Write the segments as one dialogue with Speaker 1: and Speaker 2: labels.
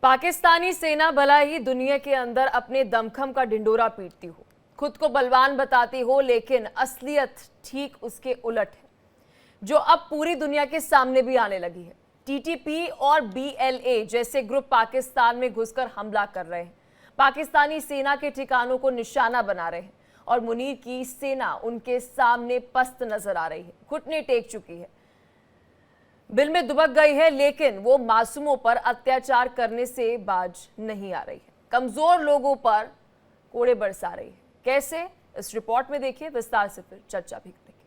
Speaker 1: पाकिस्तानी सेना भला ही दुनिया के अंदर अपने दमखम का ढिंडोरा पीटती हो, खुद को बलवान बताती हो, लेकिन असलियत ठीक उसके उलट है, जो अब पूरी दुनिया के सामने भी आने लगी है। टीटीपी और बीएलए जैसे ग्रुप पाकिस्तान में घुसकर हमला कर रहे हैं, पाकिस्तानी सेना के ठिकानों को निशाना बना रहे हैं और मुनीर की सेना उनके सामने पस्त नजर आ रही है, घुटने टेक चुकी है, बिल में दुबक गई है, लेकिन वो मासूमों पर अत्याचार करने से बाज नहीं आ रही है। कमजोर लोगों पर कोड़े बरसा रही है। कैसे, इस रिपोर्ट में देखिए, विस्तार से फिर चर्चा भी करेंगे।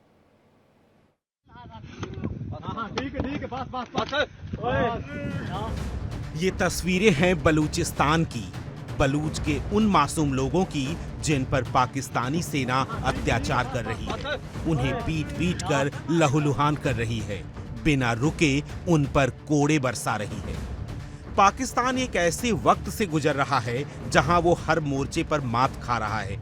Speaker 2: ये तस्वीरें हैं बलूचिस्तान की, बलूच के उन मासूम लोगों की जिन पर पाकिस्तानी सेना अत्याचार कर रही है, उन्हें पीट पीट कर लहूलुहान कर रही है, बिना रुके उन पर कोड़े बरसा रही है। पाकिस्तान एक ऐसे वक्त से गुजर रहा है जहां वो हर मोर्चे पर मात खा रहा है।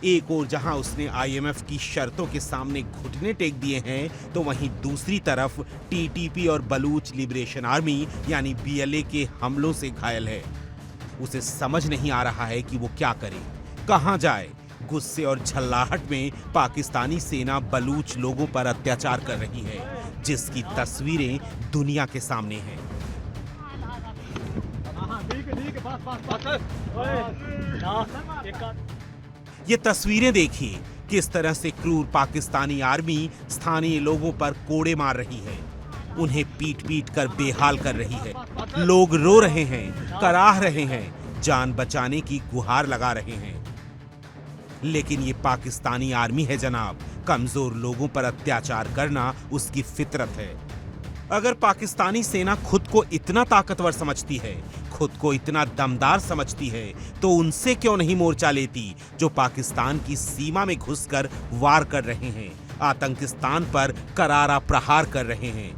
Speaker 2: एक ओर जहां उसने आईएमएफ की शर्तों के सामने घुटने टेक दिए हैं, तो वहीं दूसरी तरफ टीटीपी और बलूच लिबरेशन आर्मी यानी बीएलए के हमलों से घायल है। उसे समझ नहीं आ रहा है कि वो क्या करे, कहां जाए। गुस्से और झल्लाहट में पाकिस्तानी सेना बलूच लोगों पर अत्याचार कर रही है, जिसकी तस्वीरें दुनिया के सामने हैं। ये तस्वीरें देखिए, किस तरह से क्रूर पाकिस्तानी आर्मी स्थानीय लोगों पर कोड़े मार रही है, उन्हें पीट पीट कर बेहाल कर रही है। लोग रो रहे हैं, कराह रहे हैं, जान बचाने की गुहार लगा रहे हैं। लेकिन ये पाकिस्तानी आर्मी है जनाब, कमजोर लोगों पर अत्याचार करना उसकी फितरत है। अगर पाकिस्तानी सेना खुद को इतना ताकतवर समझती है, खुद को इतना दमदार समझती है, तो उनसे क्यों नहीं मोर्चा लेती जो पाकिस्तान की सीमा में घुसकर वार कर रहे हैं, आतंकिस्तान पर करारा प्रहार कर रहे हैं।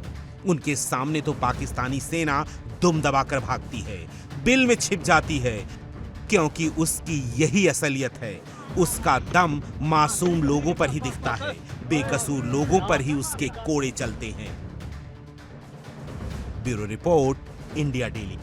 Speaker 2: उनके सामने तो पाकिस्तानी सेना दुम दबाकर भागती है, बिल में छिप जाती है, क्योंकि उसकी यही असलियत है। उसका दम मासूम लोगों पर ही दिखता है, बेकसूर लोगों पर ही उसके कोड़े चलते हैं। Bureau report, India daily.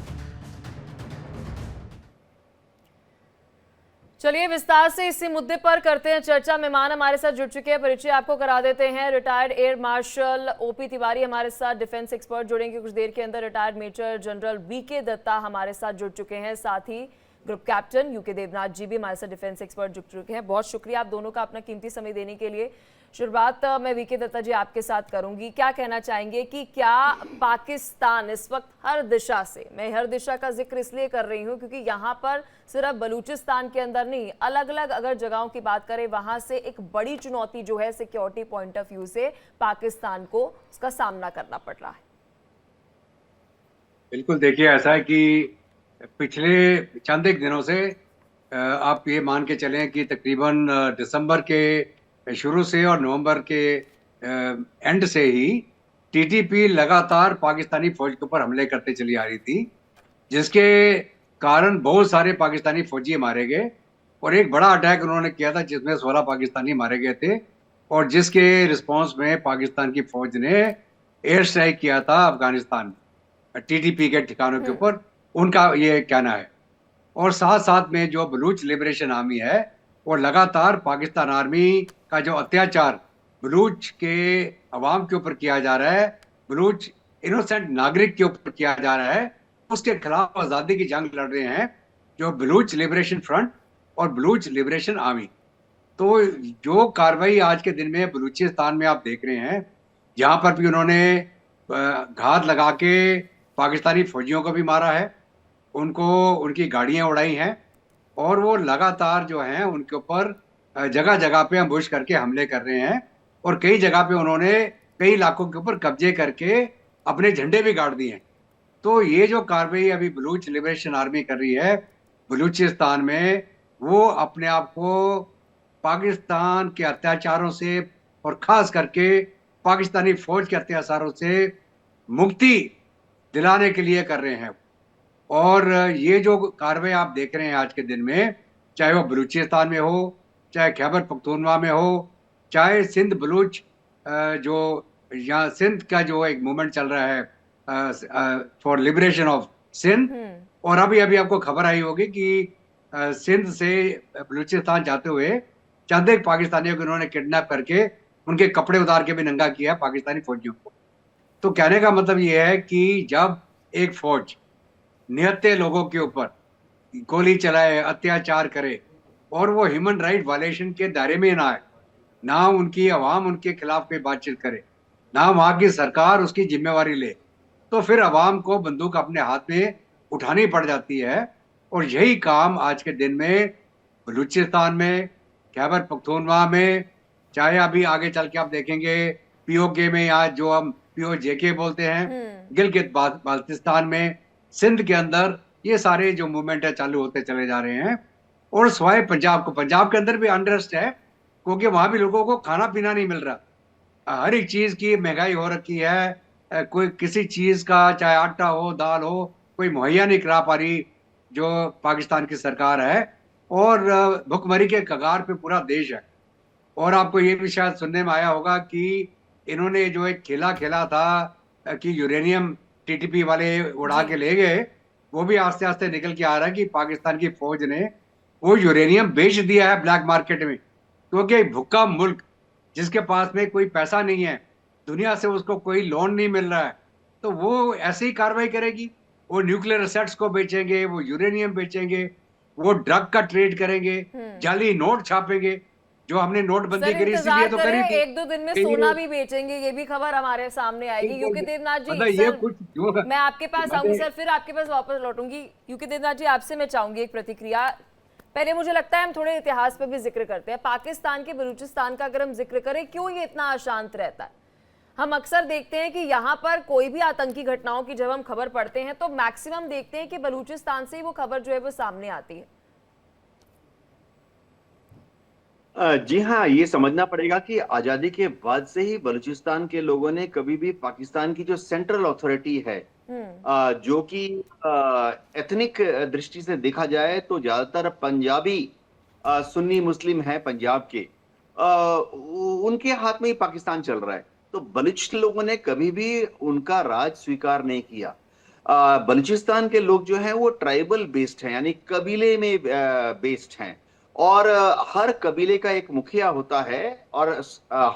Speaker 1: चलिए विस्तार से इसी मुद्दे पर करते हैं चर्चा। मेहमान हमारे साथ जुड़ चुके हैं, परिचय आपको करा देते हैं। Retired air marshal OP Tiwari हमारे साथ, डिफेंस एक्सपर्ट जुड़ेंगे कुछ देर के अंदर। Retired major general VK Datta हमारे साथ जुड़ चुके हैं, साथ ही group captain UK Devnath ji भी हमारे साथ डिफेंस एक्सपर्ट जुड़ चुके हैं। बहुत शुक्रिया आप दोनों का अपना कीमती समय देने के लिए। शुरुआत मैं वीके दत्ता जी आपके साथ करूंगी। क्या कहना चाहेंगे कि क्या पाकिस्तान इस वक्त हर दिशा से, मैं हर दिशा का जिक्र इसलिए कर रही हूं क्योंकि यहाँ पर सिर्फ बलूचिस्तान के अंदर नहीं, अलग अलग अगर जगहों की बात करें, वहां से एक बड़ी चुनौती जो है सिक्योरिटी पॉइंट ऑफ व्यू से पाकिस्तान को उसका सामना करना पड़ रहा है।
Speaker 3: बिल्कुल, देखिए ऐसा है कि पिछले चंद एक दिनों से आप ये मान के चलें कि तकरीबन दिसंबर के शुरू से और नवंबर के एंड से ही टीटीपी लगातार पाकिस्तानी फौज के ऊपर हमले करते चली आ रही थी, जिसके कारण बहुत सारे पाकिस्तानी फौजी मारे गए और एक बड़ा अटैक उन्होंने किया था जिसमें 16 पाकिस्तानी मारे गए थे, और जिसके रिस्पांस में पाकिस्तान की फौज ने एयर स्ट्राइक किया था अफगानिस्तान टीटीपी के ठिकानों के ऊपर, उनका ये कहना है। और साथ साथ में जो बलूच लिबरेशन आर्मी है वो लगातार पाकिस्तान आर्मी का जो अत्याचार बलूच के अवाम के ऊपर किया जा रहा है, बलूच इनोसेंट नागरिक के ऊपर किया जा रहा है, उसके खिलाफ आज़ादी की जंग लड़ रहे हैं जो बलूच लिबरेशन फ्रंट और बलूच लिबरेशन आर्मी। तो जो कार्रवाई आज के दिन में बलूचिस्तान में आप देख रहे हैं, जहाँ पर भी उन्होंने घात लगा के पाकिस्तानी फौजियों को भी मारा है, उनको उनकी गाड़ियां उड़ाई हैं, और वो लगातार जो हैं उनके ऊपर जगह जगह पे अम्बुश करके हमले कर रहे हैं, और कई जगह पे उन्होंने कई इलाकों के ऊपर कब्जे करके अपने झंडे भी गाड़ दिए हैं। तो ये जो कार्रवाई अभी बलूच लिबरेशन आर्मी कर रही है बलूचिस्तान में, वो अपने आप को पाकिस्तान के अत्याचारों से और खास करके पाकिस्तानी फौज के अत्याचारों से मुक्ति दिलाने के लिए कर रहे हैं। और ये जो कार्रवाई आप देख रहे हैं आज के दिन में, चाहे वो बलूचिस्तान में हो, चाहे खैबर पख्तूनख्वा में हो, चाहे सिंध बलूच जो यहाँ सिंध का जो एक मूवमेंट चल रहा है फॉर लिबरेशन ऑफ सिंध, और अभी अभी आपको खबर आई होगी कि सिंध से बलूचिस्तान जाते हुए चंद एक पाकिस्तानियों को इन्होंने किडनैप करके उनके कपड़े उतार के भी नंगा किया पाकिस्तानी फौजियों को। तो कहने का मतलब ये है कि जब एक फौज निहत्थे लोगों के ऊपर गोली चलाए, अत्याचार करे और वो ह्यूमन राइट वायलेशन के दायरे में ना आए, ना उनकी अवाम उनके खिलाफ कोई बातचीत करे, ना वहां की सरकार उसकी जिम्मेवारी ले, तो फिर अवाम को बंदूक अपने हाथ में उठानी पड़ जाती है। और यही काम आज के दिन में बलूचिस्तान में, खैबर पख्तूनख्वा में, चाहे अभी आगे चल के आप देखेंगे पीओके में, या जो हम पीओजेके बोलते हैं, गिलगित बाल्टिस्तान में, सिंध के अंदर, ये सारे जो मूवमेंट है चालू होते चले जा रहे हैं। और सिवाय पंजाब के अंदर भी अनरेस्ट है, क्योंकि वहां भी लोगों को खाना पीना नहीं मिल रहा। हर एक चीज की महंगाई हो रखी है, कोई किसी चीज का चाहे आटा हो, दाल हो, कोई मुहैया नहीं करा पा रही जो पाकिस्तान की सरकार है। और भुखमरी के कगार पे पूरा देश है। और आपको ये भी शायद सुनने में आया होगा कि इन्होंने जो एक खेला खेला था कि यूरेनियम टीटीपी वाले उड़ा के ले गए, वो भी आस्ते आस्ते निकल के आ रहा है कि पाकिस्तान की फौज ने वो यूरेनियम बेच दिया है ब्लैक मार्केट में। क्योंकि भुक्का मुल्क जिसके पास में कोई पैसा नहीं है, दुनिया से उसको कोई लोन नहीं मिल रहा है, तो वो ऐसे ही कार्रवाई करेगी। वो न्यूक्लियर एसेट्स को बेचेंगे, वो यूरेनियम बेचेंगे, वो ड्रग का ट्रेड करेंगे, जाली नोट छापेंगे, जो हमने नोटबंदी करी इसीलिए तो करी थी।
Speaker 1: 1-2 दिन में सोना भी बेचेंगे, ये भी खबर हमारे सामने आएगी। यूके देवनाथ जी,
Speaker 3: मतलब ये कुछ जो
Speaker 1: मैं आपके पास आऊंगी सर, फिर आपके पास वापस लौटूंगी। यूके देवनाथ जी, आपसे मैं चाहूंगी एक प्रतिक्रिया। पहले मुझे लगता है हम थोड़े इतिहास पर भी जिक्र करते हैं। पाकिस्तान के बलूचिस्तान का अगर हम जिक्र करें, क्यों ये इतना अशांत रहता है? हम अक्सर देखते हैं कि यहाँ पर कोई भी आतंकी घटनाओं की जब हम खबर पढ़ते हैं तो मैक्सिमम देखते हैं कि बलूचिस्तान से ही वो खबर जो है वो सामने आती है।
Speaker 4: जी हाँ, ये समझना पड़ेगा कि आजादी के बाद से ही बलूचिस्तान के लोगों ने कभी भी पाकिस्तान की जो सेंट्रल अथॉरिटी है, जो कि एथनिक दृष्टि से देखा जाए तो ज्यादातर पंजाबी सुन्नी मुस्लिम है पंजाब के, उनके हाथ में ही पाकिस्तान चल रहा है। तो बलूच लोगों ने कभी भी उनका राज स्वीकार नहीं किया। बलूचिस्तान के लोग जो हैं वो ट्राइबल बेस्ड हैं, यानी कबीले में बेस्ड हैं, और हर कबीले का एक मुखिया होता है। और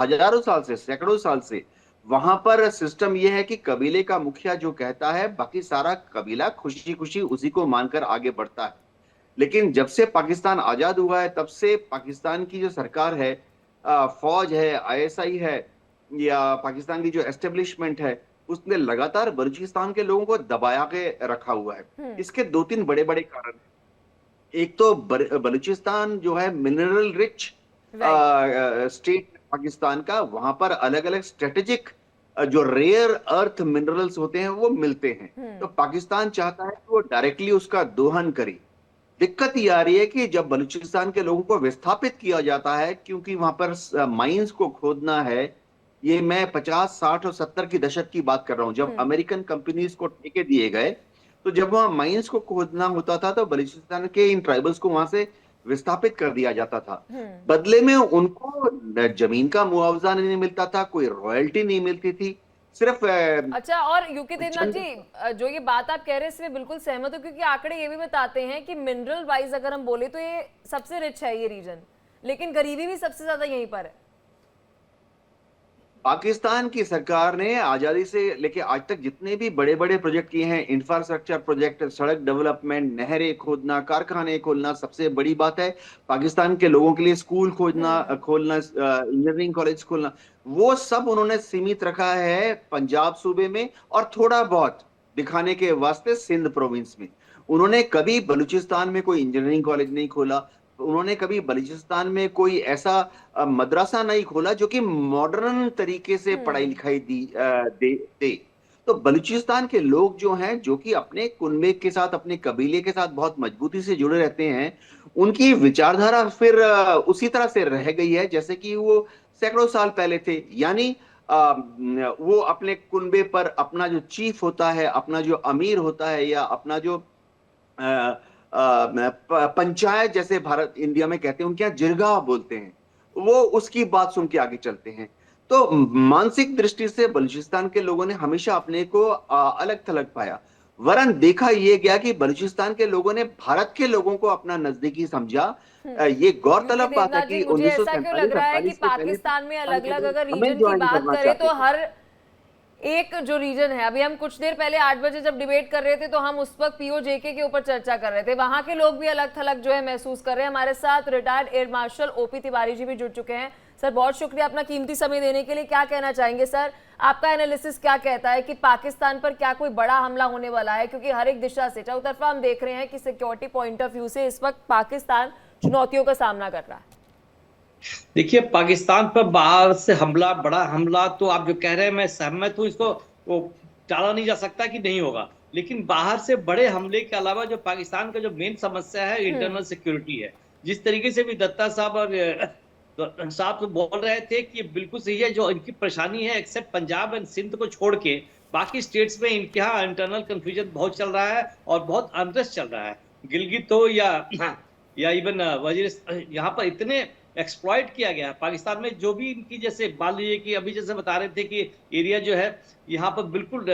Speaker 4: हजारों साल से, सैकड़ों साल से वहां पर सिस्टम यह है कि कबीले का मुखिया जो कहता है, बाकी सारा कबीला खुशी खुशी उसी को मानकर आगे बढ़ता है। लेकिन जब से पाकिस्तान आजाद हुआ है, तब से पाकिस्तान की जो सरकार है, फौज है, आईएसआई है, या पाकिस्तान की जो एस्टेब्लिशमेंट है, उसने लगातार बलूचिस्तान के लोगों को दबाया के रखा हुआ है। इसके 2-3 बड़े बड़े कारण हैं। एक तो बलूचिस्तान जो है मिनरल रिच स्टेट पाकिस्तान का, वहां पर अलग अलग स्ट्रेटेजिक जो रेयर अर्थ मिनरल्स होते हैं वो मिलते हैं। तो पाकिस्तान चाहता है कि वो डायरेक्टली उसका दोहन करे। दिक्कत ये आ रही है कि जब बलूचिस्तान के लोगों को विस्थापित किया जाता है, क्योंकि वहां पर माइंस को खोदना है, ये मैं 50, 60 और 70 की दशक की बात कर रहा हूं, जब अमेरिकन कंपनीज को ठेके दिए गए, तो जब वहां माइंस को खोदना होता था तो बलूचिस्तान के इन ट्राइबल्स को वहां से विस्थापित कर दिया जाता था। बदले में उनको जमीन का मुआवजा नहीं मिलता था, कोई रॉयल्टी नहीं मिलती थी, सिर्फ
Speaker 1: अच्छा। और यूके देवनाथ जी, जो ये बात आप कह रहे हैं इसमें बिल्कुल सहमत हूं, क्योंकि आंकड़े ये भी बताते हैं कि मिनरल वाइज अगर हम बोले तो ये सबसे रिच है ये रीजन, लेकिन गरीबी भी सबसे ज्यादा यहीं पर है।
Speaker 4: पाकिस्तान की सरकार ने आजादी से लेके आज तक जितने भी बड़े बड़े प्रोजेक्ट किए हैं, इंफ्रास्ट्रक्चर प्रोजेक्ट, सड़क डेवलपमेंट, नहरें खोदना, कारखाने खोलना, सबसे बड़ी बात है पाकिस्तान के लोगों के लिए स्कूल खोलना, इंजीनियरिंग कॉलेज खोलना, वो सब उन्होंने सीमित रखा है पंजाब सूबे में और थोड़ा बहुत दिखाने के वास्ते सिंध प्रोविंस में। उन्होंने कभी बलूचिस्तान में कोई इंजीनियरिंग कॉलेज नहीं खोला, उन्होंने कभी बलूचिस्तान में कोई ऐसा मदरसा नहीं खोला जो कि मॉडर्न तरीके से पढ़ाई लिखाई दे। तो बलूचिस्तान के लोग जो हैं, जो कि अपने कुनबे के साथ, अपने कबीले के साथ बहुत मजबूती से जुड़े रहते हैं, उनकी विचारधारा फिर उसी तरह से रह गई है जैसे कि वो सैकड़ों साल पहले थे। यानी वो अपने कुनबे पर अपना जो चीफ होता है, अपना जो अमीर होता है, या अपना जो पंचायत जैसे भारत इंडिया में कहते हैं, उनके यहाँ जिरगा बोलते हैं, वो उसकी बात सुन के आगे चलते हैं। तो मानसिक दृष्टि से बलूचिस्तान के लोगों ने हमेशा अपने को अलग थलग पाया। वरन देखा ये गया कि बलूचिस्तान के लोगों ने भारत के लोगों को अपना नजदीकी समझा। ये गौरतलब बात है कि
Speaker 1: मुझे ऐसा क्यों लग रहा है कि
Speaker 4: 1947 से पहले
Speaker 1: पाकिस्तान में अलग अलग अगर
Speaker 4: हमें
Speaker 1: रीजन की
Speaker 4: ज्वाइन
Speaker 1: बात
Speaker 4: करना
Speaker 1: करें
Speaker 4: चाहते
Speaker 1: तो
Speaker 4: थे।
Speaker 1: हर एक जो रीजन है, अभी हम कुछ देर पहले 8 बजे जब डिबेट कर रहे थे तो हम उस वक्त पीओजेके के ऊपर चर्चा कर रहे थे, वहां के लोग भी अलग थलग जो है महसूस कर रहे हैं। हमारे साथ retired air marshal OP Tiwari ji भी जुड़ चुके हैं। सर बहुत शुक्रिया अपना कीमती समय देने के लिए। क्या कहना चाहेंगे सर, आपका एनालिसिस क्या कहता है कि पाकिस्तान पर क्या कोई बड़ा हमला होने वाला है? क्योंकि हर एक दिशा से चौतरफा हम देख रहे हैं कि सिक्योरिटी पॉइंट ऑफ व्यू से इस वक्त पाकिस्तान चुनौतियों का सामना कर रहा है।
Speaker 5: देखिए, पाकिस्तान पर बाहर से हमला, बड़ा हमला, तो आप जो कह रहे हैं मैं सहमत हूँ, इसको वो टाला नहीं जा सकता कि नहीं होगा। लेकिन बाहर से बड़े हमले के अलावा जो पाकिस्तान का जो मेन समस्या है इंटरनल सिक्योरिटी है। जिस तरीके से भी दत्ता साहब और साहब तो बोल रहे थे कि बिल्कुल सही है, जो इनकी परेशानी है एक्सेप्ट पंजाब एंड सिंध को छोड़ के बाकी स्टेट्स में इनके यहाँ इंटरनल कंफ्यूजन बहुत चल रहा है और बहुत अनरेस्ट चल रहा है। गिलगित हो या इवन वजीर, यहाँ पर इतने एक्सप्लॉइट किया गया है पाकिस्तान में। जो भी इनकी, जैसे मान लीजिए कि अभी जैसे बता रहे थे कि एरिया जो है यहाँ पर बिल्कुल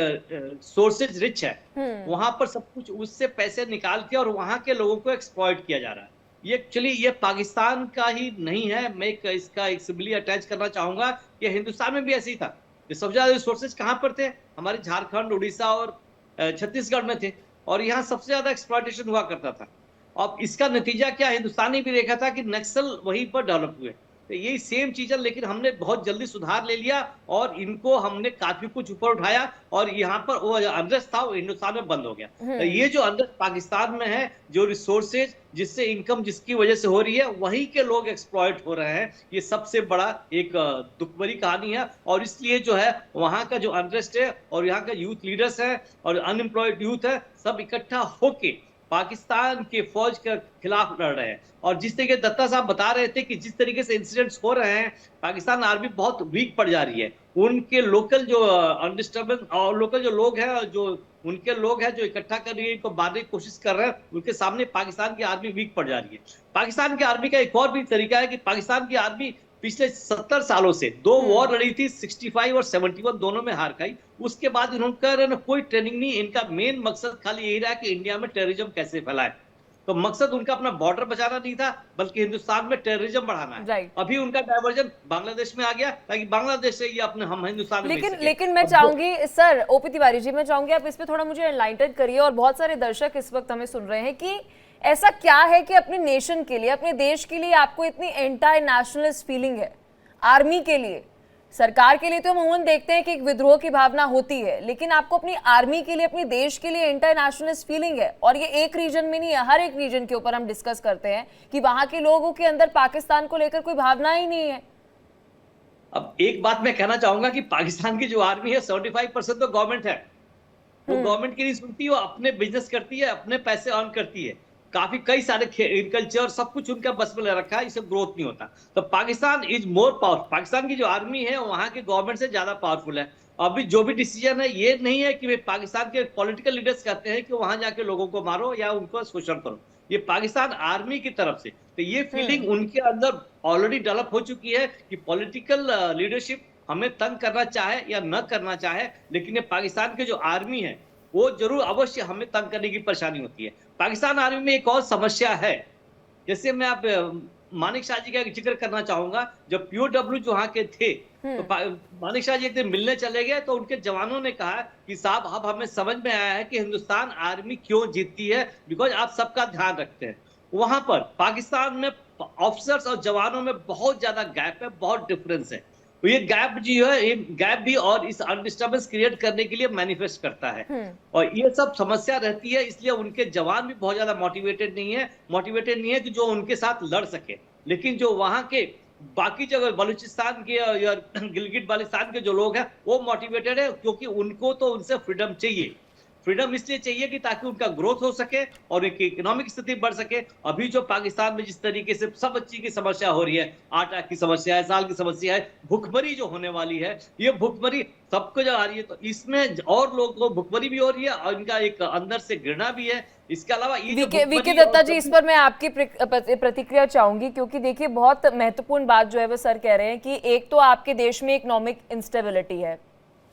Speaker 5: सोर्सेज रिच है, वहां पर सब कुछ उससे पैसे निकाल के और वहां के लोगों को एक्सप्लॉइट किया जा रहा है। ये एक्चुअली ये पाकिस्तान का ही नहीं है, मैं इसका एक सिमिली अटैच करना चाहूंगा कि हिंदुस्तान में भी ऐसे ही था। सबसे ज्यादा रिसोर्सेज कहाँ पर थे? हमारे झारखंड, उड़ीसा और छत्तीसगढ़ में थे, और यहाँ सबसे ज्यादा एक्सप्लॉइटेशन हुआ करता था। अब इसका नतीजा क्या, हिंदुस्तान ने भी देखा था कि नक्सल वहीं पर डेवलप हुए। तो यही सेम चीज है, लेकिन हमने बहुत जल्दी सुधार ले लिया और इनको हमने काफी कुछ ऊपर उठाया और यहाँ पर वो अनरेस्ट था वो हिंदुस्तान में बंद हो गया। तो ये जो अनरेस्ट पाकिस्तान में है, जो रिसोर्सेज जिससे इनकम जिसकी वजह से हो रही है, वहीं के लोग एक्सप्लॉइट हो रहे हैं। ये सबसे बड़ा एक दुख भरी कहानी है। और इसलिए जो है वहां का जो अनरेस्ट है और यहाँ का यूथ लीडर्स है और अनएम्प्लॉयड यूथ है, सब इकट्ठा होके पाकिस्तान के फौज के खिलाफ लड़ रहे हैं। और जिस तरीके दत्ता साहब बता रहे थे कि जिस तरीके से इंसिडेंट्स हो रहे हैं, पाकिस्तान आर्मी बहुत वीक पड़ जा रही है। उनके लोकल जो अनडिस्टर्बेंस और लोकल जो लोग हैं, जो उनके लोग हैं जो इकट्ठा कर रही है, इनको मारने की कोशिश कर रहे हैं, उनके सामने पाकिस्तान की आर्मी वीक पड़ जा रही है। पाकिस्तान की आर्मी का एक और भी तरीका है कि पाकिस्तान की आर्मी पिछले 70 सालों से 2 वॉर लड़ी थी, 65 और 71 दोनों में हार खाई। उसके बाद इन्होंने कोई ट्रेनिंग नहीं, इनका मेन मकसद खाली यही रहा कि इंडिया में टेररिज्म कैसे फैलाए। तो मकसद उनका अपना बॉर्डर बचाना नहीं था, बल्कि हिंदुस्तान में टेररिज्म बढ़ाना है। अभी उनका डायवर्जन बांग्लादेश में आ गया, ताकि बांग्लादेश से ये अपने हम हिंदुस्तान में
Speaker 1: लेकिन मैं चाहूंगी सर, ओपी तिवारी जी, मैं चाहूंगी आप इस पे थोड़ा मुझे एनलाइटन करिए। और बहुत सारे दर्शक इस वक्त हमें सुन रहे हैं कि ऐसा क्या है कि अपने नेशन के लिए, अपने देश के लिए आपको इतनी एंटी नेशनलिस्ट फीलिंग है? आर्मी के लिए, सरकार के लिए तो हम अमूमन देखते हैं कि एक विद्रोह की भावना होती है, लेकिन आपको अपनी आर्मी के लिए, अपने देश के लिए एंटी नेशनलिस्ट फीलिंग है। और ये एक रीजन में नहीं है, हर एक रीजन के ऊपर हम डिस्कस करते हैं कि वहां के लोगों के अंदर पाकिस्तान को लेकर कोई भावना ही नहीं है।
Speaker 5: अब एक बात मैं कहना चाहूंगा कि पाकिस्तान की जो आर्मी है 75% तो गवर्नमेंट है। वो गवर्नमेंट की नहीं सुनती, वो अपने बिजनेस करती है, अपने पैसे अर्न करती है। कई सारे एग्रीकल्चर सब कुछ उनका बस में ले रखा है, इससे ग्रोथ नहीं होता। तो Pakistan is more powerful. Pakistan की जो आर्मी है वहां के गवर्नमेंट से ज्यादा पावरफुल है। अभी जो भी डिसीजन है, ये नहीं है कि वे पाकिस्तान के पॉलिटिकल लीडर्स कहते हैं कि वहां जाके लोगों को मारो या उनको शोषण करो। ये पाकिस्तान आर्मी की तरफ से, तो ये फीलिंग उनके अंदर ऑलरेडी डेवलप हो चुकी है कि पॉलिटिकल लीडरशिप हमें तंग करना चाहे या न करना चाहे, लेकिन ये पाकिस्तान के जो आर्मी है वो जरूर अवश्य हमें तंग करने की परेशानी होती है। पाकिस्तान आर्मी में एक और समस्या है, जैसे मैं आप मानिक शाह जी का जिक्र करना चाहूंगा। जब पीओडब्ल्यू जो वहां के थे, तो मानिक शाह जी एक दिन मिलने चले गए, तो उनके जवानों ने कहा कि साहब अब हमें समझ में आया है कि हिंदुस्तान आर्मी क्यों जीतती है, बिकॉज आप सबका ध्यान रखते हैं। वहां पर पाकिस्तान में ऑफिसर्स और जवानों में बहुत ज्यादा गैप है, बहुत डिफरेंस है। तो ये गैप जो है, ये गैप भी और इस अनडिस्टर्बेंस क्रिएट करने के लिए मैनिफेस्ट करता है। और ये सब समस्या रहती है, इसलिए उनके जवान भी बहुत ज्यादा मोटिवेटेड नहीं है कि जो उनके साथ लड़ सके। लेकिन जो वहां के बाकी जगह बलूचिस्तान के या गिलगिट बाल्टिस्तान के जो लोग हैं वो मोटिवेटेड है, क्योंकि उनको तो उनसे फ्रीडम चाहिए। फ्रीडम इसलिए चाहिए कि ताकि उनका ग्रोथ हो सके और उनकी इकोनॉमिक स्थिति बढ़ सके। अभी जो पाकिस्तान में जिस तरीके से सब चीज की समस्या हो रही है, आटा की समस्या है, साल की समस्या है, भुखमरी जो होने वाली है, ये भुखमरी सबको जो आ रही है, तो इसमें और लोगों को भुखमरी भी हो रही है और इनका एक अंदर से घृणा भी है। इसके अलावा
Speaker 1: वीके दत्ता जी, इस पर मैं आपकी प्रतिक्रिया चाहूंगी, क्योंकि देखिए बहुत महत्वपूर्ण बात जो है वो सर कह रहे हैं कि एक तो आपके देश में इकोनॉमिक इंस्टेबिलिटी है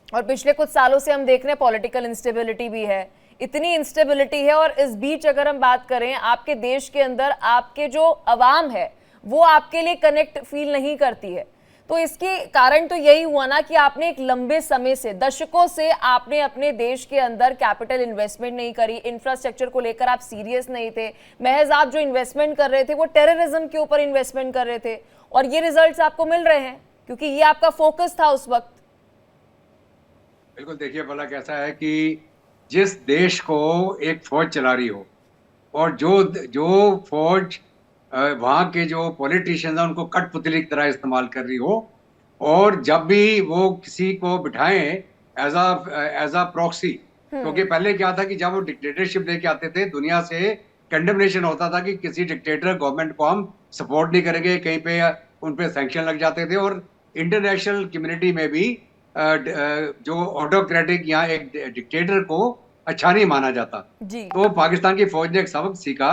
Speaker 1: और पिछले कुछ सालों से हम देख रहे हैं पॉलिटिकल इंस्टेबिलिटी भी है। इतनी इंस्टेबिलिटी है, और इस बीच अगर हम बात करें आपके देश के अंदर आपके जो अवाम है वो आपके लिए कनेक्ट फील नहीं करती है, तो इसके कारण तो यही हुआ ना कि आपने एक लंबे समय से, दशकों से आपने अपने देश के अंदर कैपिटल इन्वेस्टमेंट नहीं करी, इंफ्रास्ट्रक्चर को लेकर आप सीरियस नहीं थे, महज आप जो इन्वेस्टमेंट कर रहे थे वो टेररिज्म के ऊपर इन्वेस्टमेंट कर रहे थे, और ये रिजल्ट्स आपको मिल रहे हैं क्योंकि ये आपका फोकस था उस वक्त।
Speaker 3: बिल्कुल, देखिए भला कैसा है कि जिस देश को एक फौज चला रही हो और जो जो फौज वहाँ के जो पॉलिटिशियंस हैं उनको कठपुतली की तरह इस्तेमाल कर रही हो, और जब भी वो किसी को बिठाएं एज अ प्रॉक्सी, क्योंकि पहले क्या था कि जब वो डिक्टेटरशिप लेके आते थे दुनिया से कंडेमनेशन होता था कि किसी डिक्टेटर गवर्नमेंट को हम सपोर्ट नहीं करेंगे, कहीं पे उन पे सैंक्शन लग जाते थे, और इंटरनेशनल कम्युनिटी में भी जो ऑटोक्रेटिक या एक डिक्टेटर को अच्छा नहीं माना जाता
Speaker 1: जी।
Speaker 3: तो पाकिस्तान की फौज ने एक सबक सीखा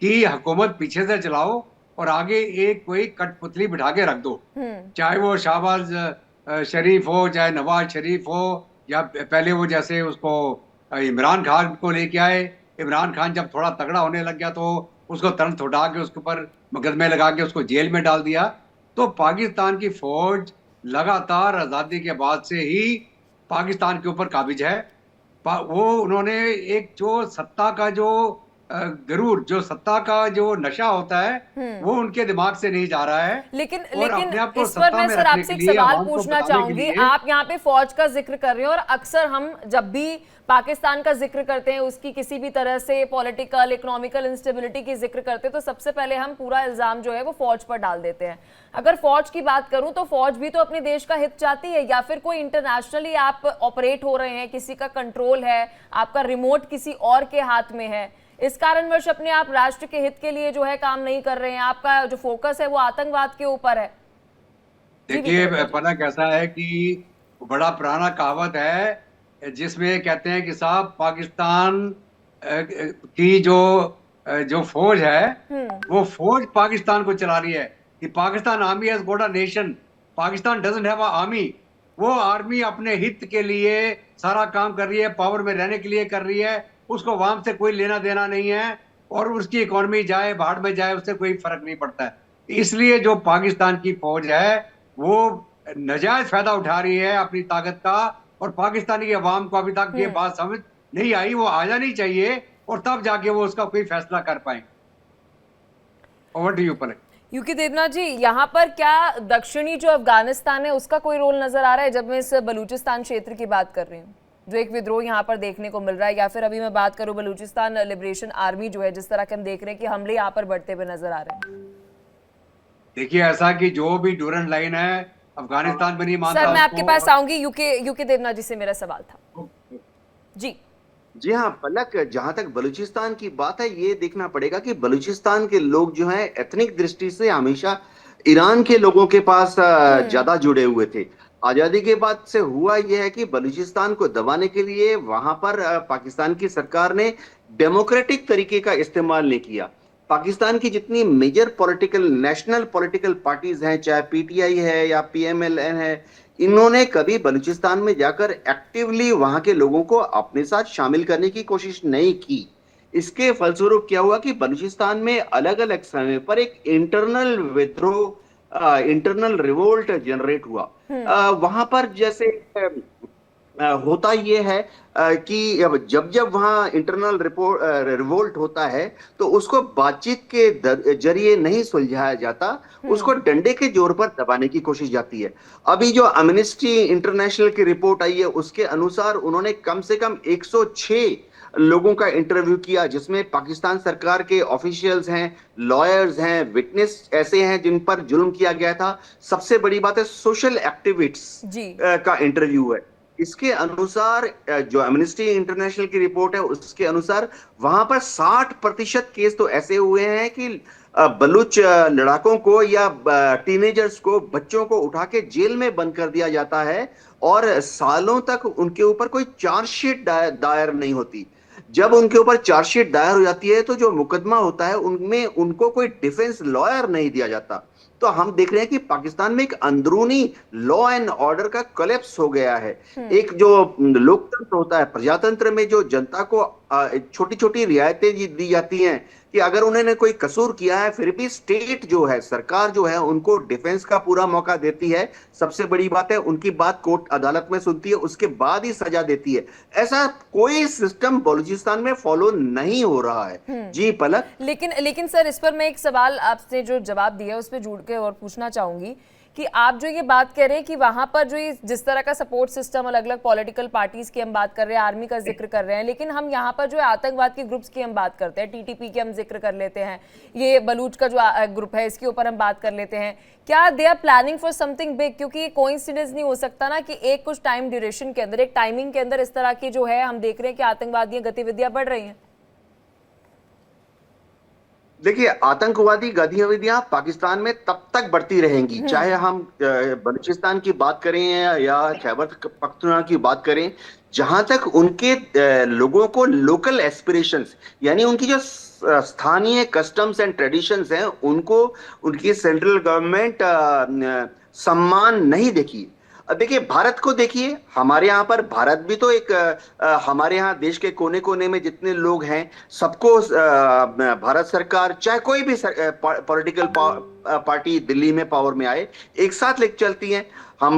Speaker 3: कि हुकूमत पीछे से चलाओ और आगे एक कोई कठपुतली बिठा के रख दो, चाहे वो शहबाज शरीफ हो, चाहे नवाज शरीफ हो, या पहले वो जैसे उसको इमरान खान को लेके आए। इमरान खान जब थोड़ा तगड़ा होने लग गया तो उसको तुरंत उठा के उसके ऊपर मुकदमे लगा के उसको जेल में डाल दिया। तो पाकिस्तान की फौज लगातार आज़ादी के बाद से ही पाकिस्तान के ऊपर काबिज है। वो उन्होंने एक जो सत्ता का जो गरूर, जो सत्ता का जो नशा होता है वो उनके दिमाग से नहीं जा रहा है।
Speaker 1: लेकिन
Speaker 3: आप
Speaker 1: इस पर मैं सर आपसे एक सवाल पूछना चाहूंगी। आप यहाँ पे फौज का जिक्र कर रहे हैं, और अक्सर हम जब भी पाकिस्तान का जिक्र करते हैं, उसकी किसी भी तरह से पॉलिटिकल इकोनॉमिकल इंस्टेबिलिटी की जिक्र करते हैं, तो सबसे पहले हम पूरा इल्जाम जो है वो फौज पर डाल देते हैं। अगर फौज की बात करूं तो फौज भी तो अपने देश का हित चाहती है, या फिर कोई इंटरनेशनली आप ऑपरेट हो रहे हैं, किसी का कंट्रोल है, आपका रिमोट किसी और के हाथ में है, इस कारणवश अपने आप राष्ट्र के हित के लिए जो है काम नहीं कर रहे हैं, आपका जो फोकस है वो आतंकवाद के ऊपर है।
Speaker 3: देखिए पता कैसा है कि बड़ा पुराना कहावत है जिसमें कहते हैं कि साहब पाकिस्तान की जो फौज है वो फौज पाकिस्तान को चला रही है। कि Pakistan army has got a nation, Pakistan doesn't have a army. वो आर्मी अपने हित के लिए सारा काम कर रही है, पावर में रहने के लिए कर रही है, उसको वाम से कोई लेना देना नहीं है, और उसकी इकोनॉमी जाए बाहर में जाए उससे कोई फर्क नहीं पड़ता है। इसलिए जो पाकिस्तान की फौज है वो नाजायज फायदा उठा रही है अपनी ताकत का, और पाकिस्तानी के अवाम को अभी तक ये बात समझ नहीं आई। वो आ जानी चाहिए और तब जाके वो उसका कोई फैसला कर पाए। Over to you Palak.
Speaker 1: U K Devnath ji, यहाँ पर क्या दक्षिणी जो अफगानिस्तान है उसका कोई रोल नजर आ रहा है? जब मैं इस बलूचिस्तान क्षेत्र की बात कर रही हूँ, जो एक विद्रोह यहाँ पर देखने को मिल रहा है, या फिर अभी मैं बात करूँ बलूचिस्तान लिबरेशन आर्मी जो है, जिस तरह के हम देख रहे हैं कि हमले यहाँ पर बढ़ते हुए नजर आ रहे हैं।
Speaker 3: देखिए ऐसा कि जो भी डूरन लाइन है अफगानिस्तान में नहीं मानता।
Speaker 1: सर मैं आपके पास आऊंगी, यूके देवनाथ जी से मेरा सवाल था।
Speaker 4: जी हाँ पलक, जहां तक बलूचिस्तान की बात है, ये देखना पड़ेगा कि बलूचिस्तान के लोग जो हैं एथनिक दृष्टि से हमेशा ईरान के लोगों के पास ज्यादा जुड़े हुए थे। आजादी के बाद से हुआ यह है कि बलूचिस्तान को दबाने के लिए वहां पर पाकिस्तान की सरकार ने डेमोक्रेटिक तरीके का इस्तेमाल नहीं किया। पाकिस्तान की जितनी major political national political parties हैं, चाहे पीटीआई है या पीएमएलएन है, इन्होंने कभी बलूचिस्तान में जाकर एक्टिवली वहां के लोगों को अपने साथ शामिल करने की कोशिश नहीं की। इसके फलस्वरूप क्या हुआ कि बलूचिस्तान में अलग अलग समय पर एक इंटरनल विद्रोह, इंटरनल रिवोल्ट जनरेट हुआ। वहां पर जैसे होता यह है कि जब जब वहां इंटरनल रिवोल्ट होता है तो उसको बातचीत के जरिए नहीं सुलझाया जाता, उसको डंडे के जोर पर दबाने की कोशिश जाती है। अभी जो एमनेस्टी इंटरनेशनल की रिपोर्ट आई है उसके अनुसार उन्होंने कम से कम 106 लोगों का इंटरव्यू किया, जिसमें पाकिस्तान सरकार के ऑफिशियल्स हैं, लॉयर्स हैं, विटनेस ऐसे हैं जिन पर जुल्म किया गया था। सबसे बड़ी बात है सोशल एक्टिविस्ट्स का इंटरव्यू है। इसके अनुसार जो एमनेस्टी इंटरनेशनल की रिपोर्ट है उसके अनुसार वहां पर 60% केस तो ऐसे हुए हैं कि बलूच लड़ाकों को या टीनेजर्स को, बच्चों को उठा के जेल में बंद कर दिया जाता है और सालों तक उनके ऊपर कोई चार्जशीट दायर नहीं होती। जब उनके ऊपर चार्जशीट दायर हो जाती है तो जो मुकदमा होता है उनमें उनको कोई डिफेंस लॉयर नहीं दिया जाता। तो हम देख रहे हैं कि पाकिस्तान में एक अंदरूनी लॉ एंड ऑर्डर का कोलैप्स हो गया है। एक जो लोकतंत्र होता है, प्रजातंत्र में जो जनता को छोटी छोटी रियायतें दी जाती हैं कि अगर उन्होंने कोई कसूर किया है, फिर भी स्टेट जो है, सरकार जो है, उनको डिफेंस का पूरा मौका देती है। सबसे बड़ी बात है, उनकी बात कोर्ट अदालत में सुनती है, उसके बाद ही सजा देती है। ऐसा कोई सिस्टम बलूचिस्तान में फॉलो नहीं हो रहा है। जी पलक।
Speaker 1: लेकिन सर, इस पर मैं एक सवाल आपसे जो जवाब दिया उस पर जुड़ के और पूछना चाहूंगी कि आप जो ये बात कर रहे हैं कि वहां पर जो ये जिस तरह का सपोर्ट सिस्टम, अलग अलग पॉलिटिकल पार्टीज की हम बात कर रहे हैं, आर्मी का जिक्र कर रहे हैं, लेकिन हम यहाँ पर जो है आतंकवाद के ग्रुप्स की हम बात करते हैं, टीटीपी की हम जिक्र कर लेते हैं, ये बलूच का जो ग्रुप है इसके ऊपर हम बात कर लेते हैं। क्या they are planning for something big? क्योंकि ये कोइंसिडेंस नहीं हो सकता ना कि एक कुछ टाइम ड्यूरेशन के अंदर, एक टाइमिंग के अंदर इस तरह की जो है हम देख रहे हैं कि आतंकवादी गतिविधियां बढ़ रही हैं।
Speaker 4: देखिए, आतंकवादी गतिविधियां पाकिस्तान में तब तक बढ़ती रहेंगी, चाहे हम बलूचिस्तान की बात करें या खैबर पख्तूनख्वा की बात करें, जहां तक उनके लोगों को लोकल एस्पिरेशंस, यानी उनकी जो स्थानीय कस्टम्स एंड ट्रेडिशंस हैं, उनको उनकी सेंट्रल गवर्नमेंट सम्मान नहीं देगी। अब देखिए, भारत को देखिए, हमारे यहाँ पर भारत भी तो एक हमारे यहाँ देश के कोने कोने में जितने लोग हैं, सबको भारत सरकार, चाहे कोई भी पॉलिटिकल पार्टी दिल्ली में पावर में आए, एक साथ लेकर चलती हैं। हम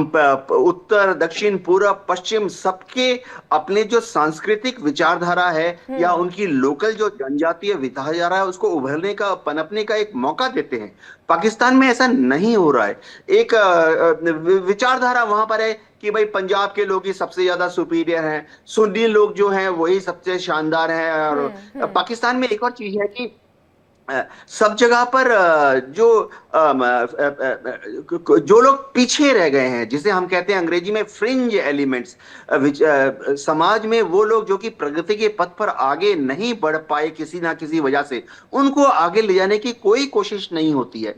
Speaker 4: उत्तर, दक्षिण, पूर्व, पश्चिम, सबके अपने जो सांस्कृतिक विचारधारा है या उनकी लोकल जो जनजातीय विचारधारा है, उसको उभरने का, पनपने का एक मौका देते हैं। पाकिस्तान में ऐसा नहीं हो रहा है। एक विचारधारा वहां पर है कि भाई पंजाब के लोग ही सबसे ज्यादा सुपीरियर हैं, सुन्नी लोग जो हैं वही सबसे शानदार हैं। और पाकिस्तान में एक और चीज है कि सब जगह पर जो लोग पीछे रह गए हैं, जिसे हम कहते हैं अंग्रेजी में फ्रिंज एलिमेंट्स, समाज में वो लोग जो कि प्रगति के पथ पर आगे नहीं बढ़ पाए किसी ना किसी वजह से, उनको आगे ले जाने की कोई कोशिश नहीं होती है।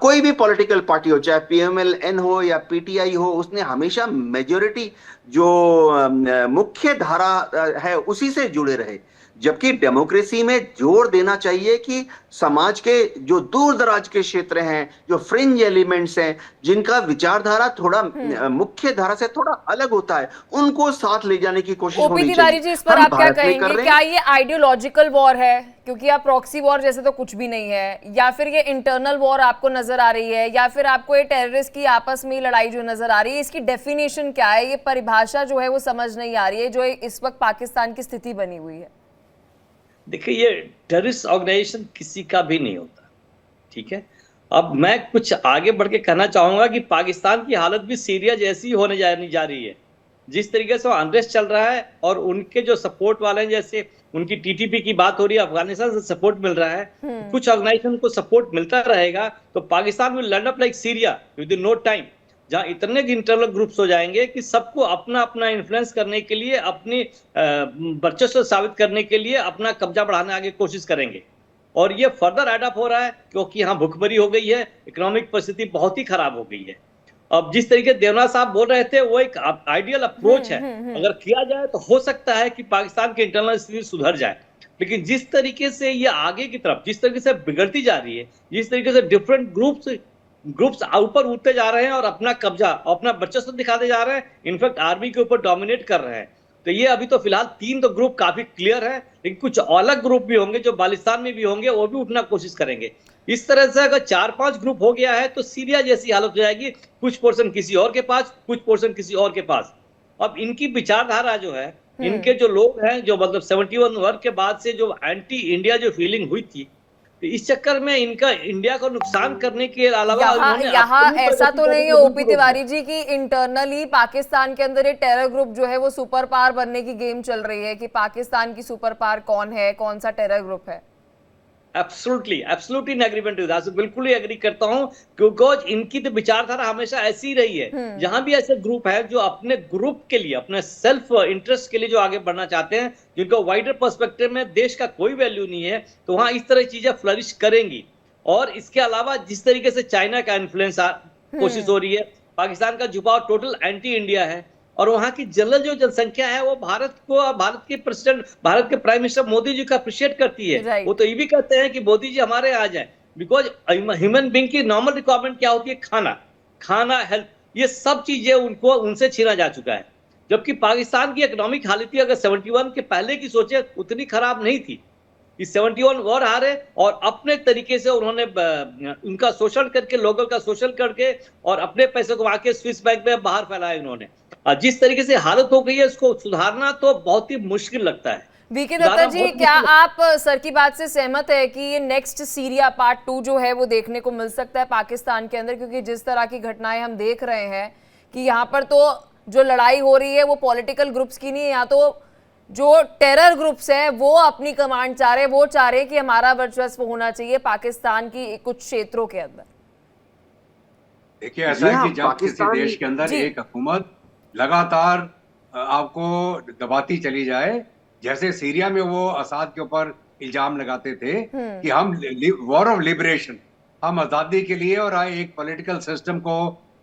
Speaker 4: कोई भी पॉलिटिकल पार्टी हो, चाहे PMLN हो या PTI हो, उसने हमेशा मेजोरिटी जो मुख्य धारा है उसी से जुड़े रहे। जबकि डेमोक्रेसी में जोर देना चाहिए कि समाज के जो दूर दराज के क्षेत्र हैं, जो फ्रिंज एलिमेंट्स हैं, जिनका विचारधारा थोड़ा मुख्य धारा से थोड़ा अलग होता है, उनको साथ ले जाने की कोशिश होनी चाहिए।
Speaker 1: तिवारी जी, इस पर आप क्या कहेंगे? क्या ये आइडियोलॉजिकल वॉर है? क्योंकि आप प्रॉक्सी वॉर जैसे तो कुछ भी नहीं है, या फिर ये इंटरनल वॉर आपको नजर आ रही है, या फिर आपको ये टेररिस्ट की आपस में लड़ाई जो नजर आ रही है, इसकी डेफिनेशन क्या है? ये परिभाषा जो है वो समझ नहीं आ रही है, जो इस वक्त पाकिस्तान की स्थिति बनी हुई है।
Speaker 5: देखिए, ये टेररिस्ट ऑर्गेनाइजेशन किसी का भी नहीं होता, ठीक है। अब मैं कुछ आगे बढ़ के कहना चाहूंगा कि पाकिस्तान की हालत भी सीरिया जैसी होने जा रही है। जिस तरीके से अनरेस्ट चल रहा है और उनके जो सपोर्ट वाले हैं, जैसे उनकी TTP की बात हो रही है, अफगानिस्तान से सपोर्ट मिल रहा है, कुछ ऑर्गेनाइजेशन को सपोर्ट मिलता रहेगा तो Pakistan will land up like Syria within no time, जहां इतने इंटरनल ग्रुप्स हो जाएंगे कि सबको अपना अपना इन्फ्लुएंस करने के लिए, अपनी वर्चस्व साबित करने के लिए अपना कब्जा बढ़ाने आगे कोशिश करेंगे। और ये फर्दर एडअप हो रहा है क्योंकि यहाँ भुखमरी हो गई है, इकोनॉमिक परिस्थिति बहुत ही खराब हो गई है। अब जिस तरीके देवनाथ साहब बोल रहे थे, वो एक आइडियल अप्रोच है, अगर किया जाए तो हो सकता है कि पाकिस्तान की इंटरनल स्थिति सुधर जाए। लेकिन जिस तरीके से ये आगे की तरफ, जिस तरीके से बिगड़ती जा रही है, जिस तरीके से डिफरेंट ग्रुप्स ऊपर उठते जा रहे हैं और अपना कब्जा, अपना वर्चस्व दिखाते जा रहे हैं, इनफैक्ट आर्मी के ऊपर डोमिनेट कर रहे हैं, तो ये अभी तो फिलहाल 3 तो ग्रुप काफी क्लियर है, लेकिन कुछ अलग ग्रुप भी होंगे जो बालिस्तान में भी होंगे, वो भी उठना कोशिश करेंगे। इस तरह से अगर 4-5 ग्रुप हो गया है तो सीरिया जैसी हालत हो जाएगी, कुछ पोर्शन किसी और के पास, कुछ पोर्शन किसी और के पास। अब इनकी विचारधारा जो है, इनके जो लोग हैं, जो मतलब 71 वर्ग के बाद से जो एंटी इंडिया जो फीलिंग हुई थी, तो इस चक्कर में इनका इंडिया को नुकसान करने के अलावा
Speaker 1: यहाँ ऐसा तो नहीं है ओपी तिवारी जी की इंटरनली पाकिस्तान के अंदर ये टेरर ग्रुप जो है वो सुपर पावर बनने की गेम चल रही है कि पाकिस्तान की सुपर पावर कौन है, कौन सा टेरर ग्रुप है?
Speaker 5: Absolutely in agreement with that, बिल्कुल ही एग्री करता हूं, क्योंकि इनकी तो विचारधारा हमेशा ऐसी रही है। जहां भी ऐसे ग्रुप है जो अपने ग्रुप के लिए, अपने सेल्फ इंटरेस्ट के लिए जो आगे बढ़ना चाहते हैं, जिनको वाइडर पर्सपेक्टिव में देश का कोई वैल्यू नहीं है, तो वहां इस तरह की चीजें फ्लरिश करेंगी। और इसके अलावा जिस तरीके से चाइना का इन्फ्लुएंस कोशिश हो रही है, पाकिस्तान का झुकाव टोटल एंटी इंडिया है, और वहां की जनरल जो जनसंख्या है वो भारत के प्रेसिडेंट, भारत के प्राइम मिनिस्टर मोदी जी का अप्रिशिएट करती है। वो तो ये भी कहते हैं कि मोदी जी हमारे आ जाए। बिकॉज ह्यूमन बीइंग की नॉर्मल रिक्वायरमेंट क्या होती है? खाना, हेल्थ, ये सब चीजें उनको उनसे छीना जा चुका है। जबकि पाकिस्तान की इकोनॉमिक हालत अगर 71 के पहले की सोचे उतनी खराब नहीं थी। इस 71 और हारे और अपने तरीके से उन्होंने उनका शोषण करके, लोकल का शोषण करके और अपने पैसे को आके स्विस बैंक में बाहर फैलाया इन्होंने। जिस तरीके से हालत हो गई है इसको सुधारना तो बहुत ही मुश्किल लगता है।
Speaker 1: वीके दत्ता जी, क्या आप सर की बात से सहमत है कि ये नेक्स्ट सीरिया पार्ट 2 जो है वो देखने को मिल सकता है पाकिस्तान के अंदर? क्योंकि जिस तरह की घटनाएं हम देख रहे हैं कि यहाँ पर तो जो लड़ाई हो रही है वो पॉलिटिकल ग्रुप्स की नहीं है, यहाँ तो जो टेरर ग्रुप्स है वो अपनी कमांड चाह रहे हैं, वो चाह रहे हैं कि हमारा वर्चस्व होना चाहिए पाकिस्तान की कुछ क्षेत्रों के अंदर।
Speaker 3: देखिए, ऐसा है कि जब किसी देश के अंदर एक हुकूमत लगातार आपको दबाती चली जाए, जैसे सीरिया में वो असाद के ऊपर इल्जाम लगाते थे कि हम वॉर ऑफ लिबरेशन, हम आजादी के लिए और एक पॉलिटिकल सिस्टम को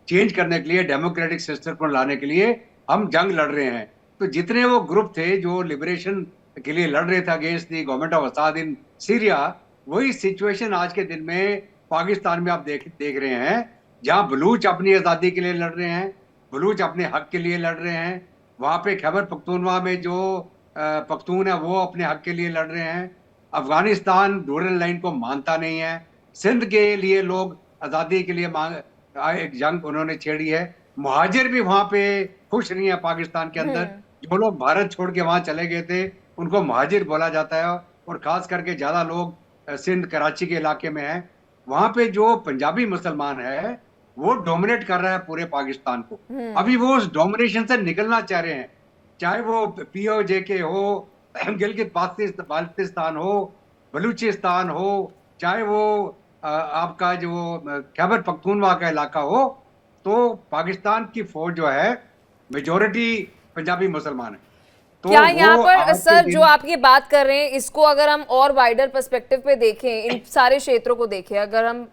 Speaker 3: चेंज करने के लिए, डेमोक्रेटिक सिस्टम को लाने के लिए हम जंग लड़ रहे हैं। तो जितने वो ग्रुप थे जो लिबरेशन के लिए लड़ रहे थे against the government of Asad in Syria, वही सिचुएशन आज के दिन में पाकिस्तान में आप देख रहे हैं, जहां बलूच अपनी आजादी के लिए लड़ रहे हैं, बलूच अपने हक के लिए लड़ रहे हैं। वहां पे खैबर पख्तूनवा में जो पख्तून है वो अपने हक के लिए लड़ रहे हैं। अफगानिस्तान डोरल लाइन को मानता नहीं है। सिंध के लिए लोग आजादी के लिए एक जंग उन्होंने छेड़ी है। मुहाजिर भी वहां पे खुश नहीं है पाकिस्तान के अंदर। जो लोग भारत छोड़ के वहां चले गए थे उनको मुहाजिर बोला जाता है, और खास करके ज्यादा लोग सिंध कराची के इलाके में है। वहां पे जो पंजाबी मुसलमान है वो डोमिनेट कर रहा है पूरे पाकिस्तान को। अभी वो उस डोमिनेशन से निकलना चाह रहे हैं, चाहे वो POJK हो, गिलगित बाल्टिस्तान हो, बलूचिस्तान हो, चाहे वो आपका जो खैबर पख्तूनवा का इलाका हो। तो पाकिस्तान की फौज जो है मेजोरिटी पंजाबी मुसलमान है। तो
Speaker 1: क्या यहाँ पर सर जो आप ये बात कर रहे हैं इसको अगर हम और वाइडर पर्सपेक्टिव पे देखें, इन सारे क्षेत्रों को देखें, अगर हम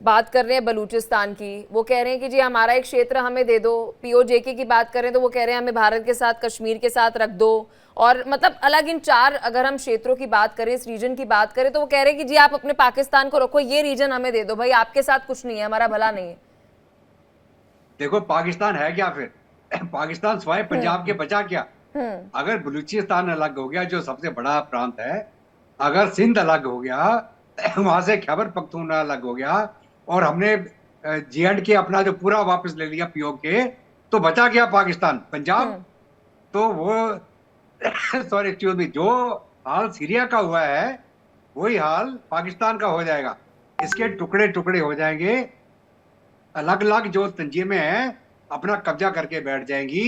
Speaker 1: बात कर रहे हैं बलूचिस्तान की, वो कह रहे हैं कि जी हमारा एक क्षेत्र हमें दे दो। POJK की बात करें तो वो कह रहे हैं हमें भारत के साथ, कश्मीर के साथ रख दो। और मतलब अलग इन 4 अगर हम क्षेत्रों की बात करें, इस रीजन की बात करें, तो वो कह रहे हैं कि जी आप अपने पाकिस्तान को रखो, ये रीजन हमें दे दो भाई, आपके साथ कुछ नहीं है, हमारा भला नहीं है।
Speaker 3: देखो पाकिस्तान है क्या फिर? पाकिस्तान स्वाय पंजाब के बचा क्या? अगर बलूचिस्तान अलग हो गया जो सबसे बड़ा प्रांत है, अगर सिंध अलग हो गया, वहां से खैबर पख्तूनख्वा अलग हो गया, और हमने J&K अपना जो पूरा वापस ले लिया POK, तो बचा क्या पाकिस्तान? पंजाब। तो वो सॉरी एक्सक्यूज मी, जो हाल सीरिया का हुआ है वही हाल पाकिस्तान का हो जाएगा। इसके टुकड़े टुकड़े हो जाएंगे, अलग अलग जो तंजीमें हैं अपना कब्जा करके बैठ जाएंगी,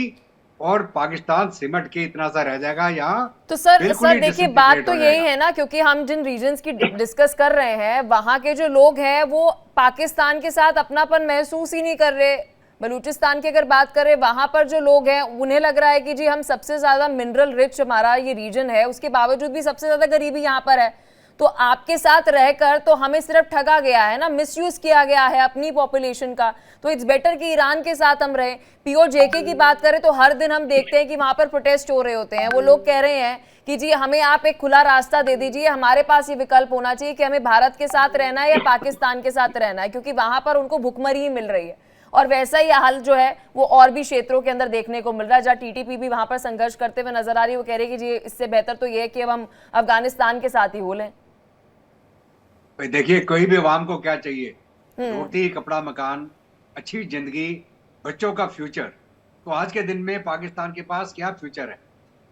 Speaker 3: और पाकिस्तान सिमट के इतना सा रह जाएगा यहाँ।
Speaker 1: तो सर देखिए बात तो यही है ना, क्योंकि हम जिन रीजन्स की डिस्कस कर रहे हैं वहां के जो लोग हैं वो पाकिस्तान के साथ अपनापन महसूस ही नहीं कर रहे। बलूचिस्तान की अगर बात करें, वहां पर जो लोग हैं उन्हें लग रहा है कि जी हम सबसे ज्यादा मिनरल रिच हमारा ये रीजन है, उसके बावजूद भी सबसे ज्यादा गरीबी यहाँ पर है। तो आपके साथ रहकर तो हमें सिर्फ ठगा गया है ना, मिसयूज किया गया है अपनी पॉपुलेशन का। तो इट्स बेटर कि ईरान के साथ हम रहें। POJK की बात करें तो हर दिन हम देखते हैं कि वहां पर प्रोटेस्ट हो रहे होते हैं। वो लोग कह रहे हैं कि जी हमें आप एक खुला रास्ता दे दीजिए, हमारे पास ये विकल्प होना चाहिए कि हमें भारत के साथ रहना है या पाकिस्तान के साथ रहना है, क्योंकि वहां पर उनको भुखमरी ही मिल रही है। और वैसा ही हाल जो है वो और भी क्षेत्रों के अंदर देखने को मिल रहा है, जहाँ TTP भी वहां पर संघर्ष करते हुए नजर आ रही है। वो कह रहे हैं कि जी इससे बेहतर तो ये है कि अब हम अफगानिस्तान के साथ ही हो लें।
Speaker 3: देखिए, कोई भी अवाम को क्या चाहिए? रोटी, कपड़ा, मकान, अच्छी जिंदगी, बच्चों का फ्यूचर। तो आज के दिन में पाकिस्तान के पास क्या फ्यूचर है?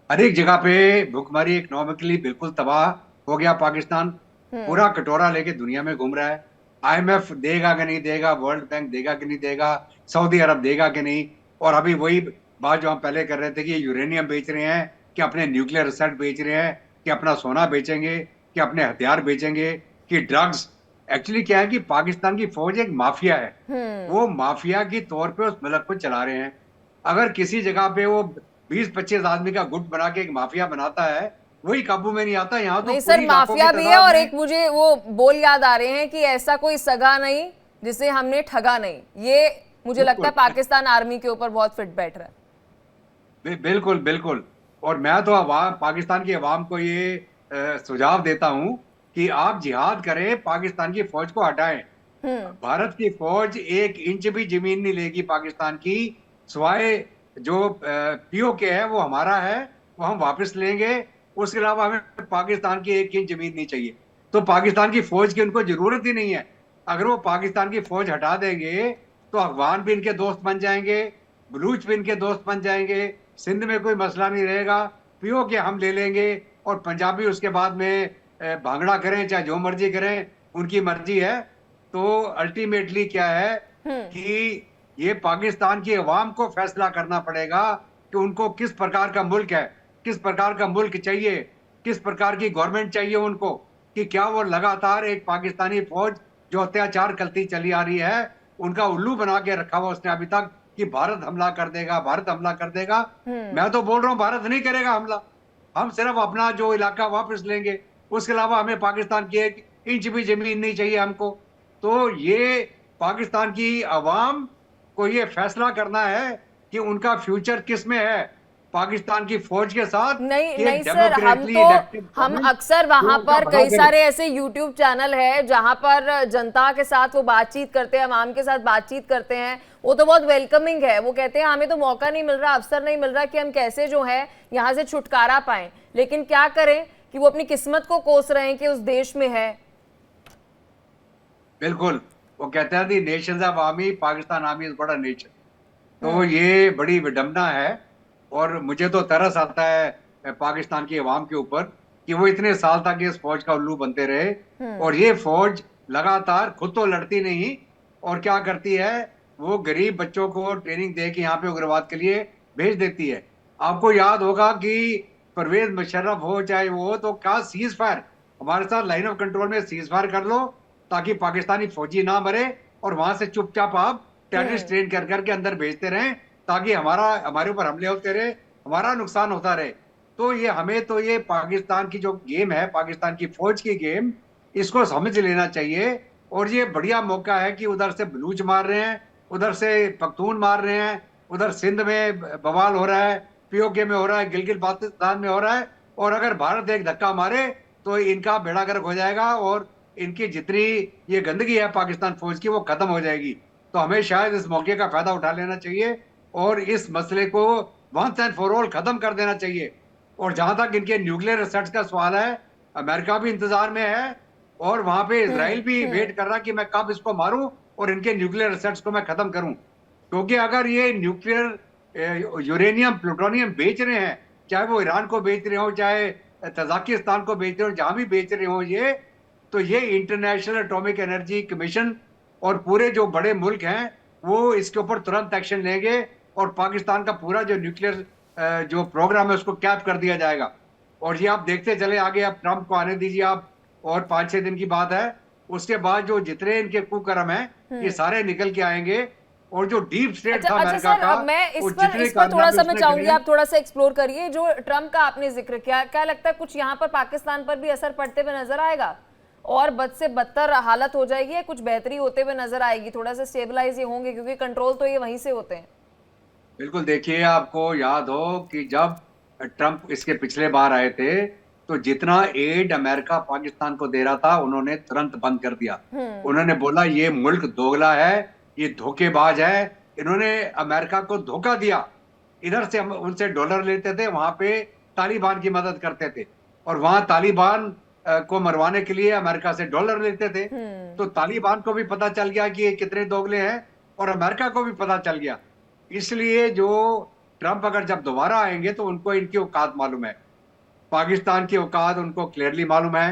Speaker 3: हर एक जगह पे भुखमरी, इकोनॉमिकली बिल्कुल तबाह हो गया पाकिस्तान। पूरा कटोरा लेके दुनिया में घूम रहा है। IMF देगा कि नहीं देगा, वर्ल्ड बैंक देगा कि नहीं देगा, सऊदी अरब देगा कि नहीं। और अभी वही बात जो हम पहले कर रहे थे कि यूरेनियम बेच रहे हैं, कि अपने न्यूक्लियर एसेट बेच रहे हैं, कि अपना सोना बेचेंगे, कि अपने हथियार बेचेंगे, कि ड्रग्स। एक्चुअली क्या है कि पाकिस्तान की फौज एक माफिया है। वो माफिया के तौर पे उस मुल्क को चला रहे हैं। अगर किसी जगह पे वो 20-25 आदमी का गुट बना के एक माफिया बनाता है, वही काबू में नहीं आता। यहाँ तो
Speaker 1: नहीं सर, माफिया भी है, और एक मुझे वो बोल याद आ रहे हैं कि ऐसा कोई सगा नहीं जिसे हमने ठगा नहीं। ये मुझे लगता है पाकिस्तान आर्मी के ऊपर बहुत फिट बैठ रहा है।
Speaker 3: बिल्कुल बिल्कुल। और मैं तो पाकिस्तान की अवाम को ये सुझाव देता हूँ कि आप जिहाद करें, पाकिस्तान की फौज को हटाएं। भारत की फौज 1 इंच भी जमीन नहीं लेगी पाकिस्तान की, सिवाय जो पीओके है वो हमारा है, वो हम वापस लेंगे। उसके अलावा हमें पाकिस्तान की 1 इंच जमीन नहीं चाहिए। तो पाकिस्तान की फौज की उनको जरूरत ही नहीं है। अगर वो पाकिस्तान की फौज हटा देंगे तो अफगान भी इनके दोस्त बन जाएंगे, बलूच भी इनके दोस्त बन जाएंगे, सिंध में कोई मसला नहीं रहेगा, पीओके हम ले लेंगे और पंजाबी उसके बाद में भांगड़ा करें चाहे जो मर्जी करें, उनकी मर्जी है। तो अल्टीमेटली क्या है कि ये पाकिस्तान की अवाम को फैसला करना पड़ेगा कि उनको किस प्रकार का मुल्क है, किस प्रकार का मुल्क चाहिए, किस प्रकार की गवर्नमेंट चाहिए उनको, कि क्या वो लगातार एक पाकिस्तानी फौज जो अत्याचार करती चली आ रही है, उनका उल्लू बना के रखा हुआ उसने अभी तक कि भारत हमला कर देगा, भारत हमला कर देगा। मैं तो बोल रहा हूँ भारत नहीं करेगा हमला, हम सिर्फ अपना जो इलाका वापस लेंगे, उसके अलावा हमें पाकिस्तान की 1 इंच भी जमीन नहीं चाहिए हमको। तो ये पाकिस्तान की अवाम को ये फैसला करना है कि उनका फ्यूचर किस में है, पाकिस्तान की फौज के साथ।
Speaker 1: नहीं सर, हम अक्सर वहां पर कई सारे ऐसे यूट्यूब चैनल है जहां पर जनता के साथ वो बातचीत करते हैं, अवाम के साथ बातचीत करते हैं, वो तो बहुत वेलकमिंग है। वो कहते हैं हमें तो मौका नहीं मिल रहा, अवसर नहीं मिल रहा कि हम कैसे जो है यहाँ से छुटकारा पाएं, लेकिन क्या करें कि वो अपनी किस्मत को कोस रहे हैं कि उस देश में है।
Speaker 3: बिल्कुल, वो कहते हैं the nations of army, Pakistan army is बड़ा नेशन। तो ये बड़ी विडंबना है और मुझे तो तरस आता है पाकिस्तान की अवाम के ऊपर कि वो इतने साल तक इस फौज का उल्लू बनते रहे और ये फौज लगातार खुद तो लड़ती नहीं और क्या करती है, वो गरीब बच्चों को ट्रेनिंग दे के यहाँ पे उग्रवाद के लिए भेज देती है। आपको याद होगा कि परवेज मुशर्रफ हो चाहे वो, तो क्या सीज फायर, हमारे साथ लाइन ऑफ कंट्रोल में सीज फायर कर लो ताकि पाकिस्तानी फौजी ना मरे और वहां से चुपचाप आप टेररिस्ट ट्रेन कर करके अंदर भेजते रहें ताकि हमारे ऊपर हमले होते रहे, हमारा नुकसान होता रहे। तो ये हमें तो ये पाकिस्तान की जो गेम है, पाकिस्तान की फौज की गेम, इसको समझ लेना चाहिए। और ये बढ़िया मौका है कि उधर से बलूच मार रहे हैं, उधर से पख्तून मार रहे हैं, उधर सिंध में बवाल हो रहा है, पीओके में हो रहा है, गिलगित बाल्टिस्तान में हो रहा है। और अगर भारत एक धक्का मारे तो इनका बेड़ा गर्क हो जाएगा और इनकी जितनी ये गंदगी है पाकिस्तान फौज की वो खत्म हो जाएगी। तो हमें शायद इस मौके का फायदा उठा लेना चाहिए और इस मसले को वंस एंड फॉर ऑल खत्म कर देना चाहिए। और जहां तक इनके न्यूक्लियर रिसर्च का सवाल है, अमेरिका भी इंतजार में है और वहां पे इजराइल भी वेट कर रहा कि मैं कब इसको मारूं और इनके न्यूक्लियर रिसर्च को मैं खत्म करूं। क्योंकि अगर ये न्यूक्लियर यूरेनियम प्लूटोनियम बेच रहे हैं, चाहे वो ईरान को बेच रहे हो, चाहे तजाकिस्तान को बेच रहे हो, जहां भी बेच रहे हो ये, तो ये इंटरनेशनल एटॉमिक एनर्जी कमीशन और पूरे जो बड़े मुल्क हैं वो इसके ऊपर तुरंत एक्शन लेंगे और पाकिस्तान का पूरा जो न्यूक्लियर जो प्रोग्राम है उसको कैप कर दिया जाएगा। और ये आप देखते चले आगे, अब ट्रंप को आने दीजिए आप, और 5-6 दिन की बात है, उसके बाद जो जितने इनके कुकर्म हैं ये सारे निकल के आएंगे। और जो डीप स्टेट था अमेरिका का,
Speaker 1: मैं इस पर थोड़ा सा मैं चाहूंगी आप थोड़ा सा एक्सप्लोर करिए। जो ट्रंप का आपने जिक्र किया, क्या लगता है कुछ यहाँ पर पाकिस्तान पर भी असर पड़ते हुए नजर आएगा और बद से बदतर हालत हो जाएगी या कुछ बेहतरी होते हुए नजर आएगी, थोड़ा सा स्टेबलाइज होंगे क्योंकि कंट्रोल तो ये वहीं से होते हैं।
Speaker 3: बिल्कुल, देखिए आपको याद हो कि जब ट्रंप इसके पिछले बार आए थे तो जितना एड अमेरिका पाकिस्तान को दे रहा था उन्होंने तुरंत बंद कर दिया। उन्होंने बोला ये मुल्क दोगला है, ये धोखेबाज है, इन्होंने अमेरिका को धोखा दिया। इधर से हम उनसे डॉलर लेते थे, वहां पे तालिबान की मदद करते थे और वहां तालिबान को मरवाने के लिए अमेरिका से डॉलर लेते थे। तो तालिबान को भी पता चल गया कि ये कितने दोगले हैं और अमेरिका को भी पता चल गया। इसलिए जो ट्रंप अगर जब दोबारा आएंगे तो उनको इनकी औकात मालूम है, पाकिस्तान की औकात उनको क्लियरली मालूम है।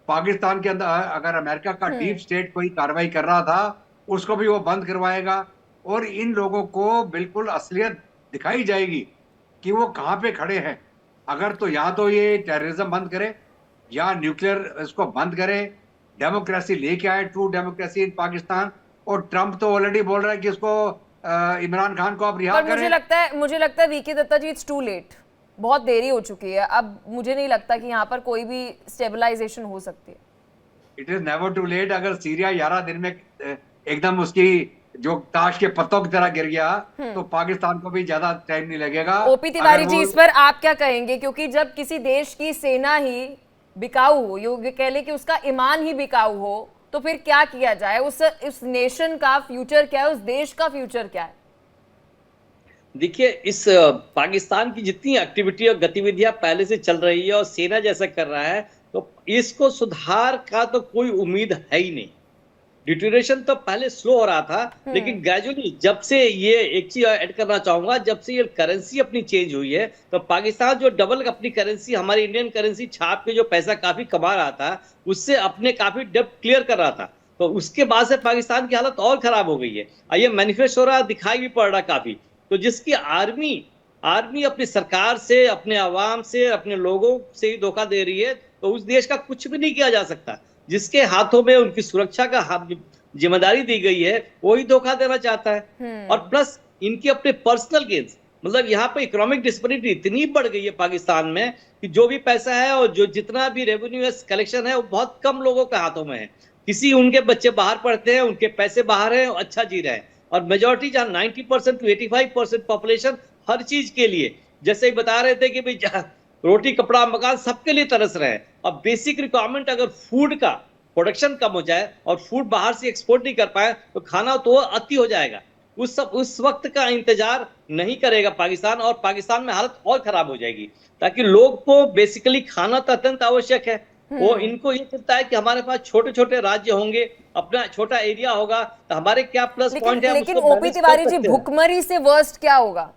Speaker 3: पाकिस्तान के अंदर अगर अमेरिका का डीप स्टेट कोई कार्रवाई कर रहा था उसको भी वो बंद करवाएगा और इन लोगों को बिल्कुल असलियत दिखाई जाएगी कि वो कहाँ पे खड़े हैं। अगर तो या तो ये टेररिज्म बंद करे या न्यूक्लियर इसको बंद करे, डेमोक्रेसी लेके आए, ट्रू डेमोक्रेसी इन पाकिस्तान। और ट्रंप तो ऑलरेडी बोल रहा है कि इसको इमरान खान को आप रिहा करें।
Speaker 1: मुझे लगता है VK Datta ji, it's too late, बहुत देरी हो चुकी है। अब मुझे नहीं लगता कि यहाँ पर कोई भी स्टेबलाइजेशन हो सकती है।
Speaker 3: It is never too late. अगर सीरिया 11 दिन में एकदम उसकी जो ताश के पत्तों की तरह गिर गया तो पाकिस्तान को भी ज्यादा टाइम नहीं लगेगा।
Speaker 1: ओपी तिवारी जी, इस पर आप क्या कहेंगे? क्योंकि जब किसी देश की सेना ही बिकाऊ हो, ये कह ले कि उसका ईमान ही बिकाऊ हो, तो फिर क्या किया जाए? उस नेशन का फ्यूचर क्या है, उस देश का फ्यूचर क्या है?
Speaker 5: देखिए, इस पाकिस्तान की जितनी एक्टिविटी और गतिविधियां पहले से चल रही है और सेना जैसा कर रहा है, तो इसको सुधार का तो कोई उम्मीद है ही नहीं। डिटोरेशन तो पहले स्लो हो रहा था, लेकिन ग्रेजुअली जब से ये एक चीज ऐड करना चाहूंगा, जब से ये करेंसी अपनी चेंज हुई है, तो पाकिस्तान जो डबल अपनी करेंसी, हमारी इंडियन करेंसी छाप के जो पैसा काफी कमा रहा था, उससे अपने काफी डेब्ट क्लियर कर रहा था। तो उसके बाद से पाकिस्तान की हालत और खराब हो गई है, और ये मैनिफेस्ट हो रहा, दिखाई भी पड़ रहा काफी। तो जिसकी आर्मी अपनी सरकार से, अपने आवाम से, अपने लोगों से ही धोखा दे रही है, तो उस देश का कुछ भी नहीं किया जा सकता। जिसके हाथों में उनकी सुरक्षा का जिम्मेदारी दी गई है, वही धोखा देना चाहता है। और प्लस इनके अपने पर्सनल गेन्स, मतलब यहाँ पे इकोनॉमिक डिस्पैरिटी इतनी बढ़ गई है पाकिस्तान में कि जो भी पैसा है और जो जितना भी रेवेन्यू कलेक्शन है, वो बहुत कम लोगों के हाथों में है। किसी उनके बच्चे बाहर पढ़ते हैं, उनके पैसे बाहर हैं, अच्छा जी रहे हैं, और मेजोरिटी जहाँ 90% to 85% पॉपुलेशन हर चीज के लिए, जैसे ही बता रहे थे कि भाई रोटी कपड़ा मकान सबके लिए तरस रहे हैं। अब बेसिक रिक्वायरमेंट अगर फूड का प्रोडक्शन कम हो जाए और फूड बाहर से एक्सपोर्ट नहीं कर पाए, तो खाना तो अति हो जाएगा। उस वक्त का इंतजार नहीं करेगा पाकिस्तान, और पाकिस्तान में हालत और खराब हो जाएगी। ताकि लोग को बेसिकली खाना तो अत्यंत आवश्यक है, वो इनको ये चिंता है कि हमारे पास छोटे छोटे राज्य होंगे, अपना छोटा एरिया होगा, तो हमारे क्या प्लस पॉइंट है।
Speaker 1: लेकिन ओपी तिवारी जी, भुखमरी से वर्स्ट क्या होगा?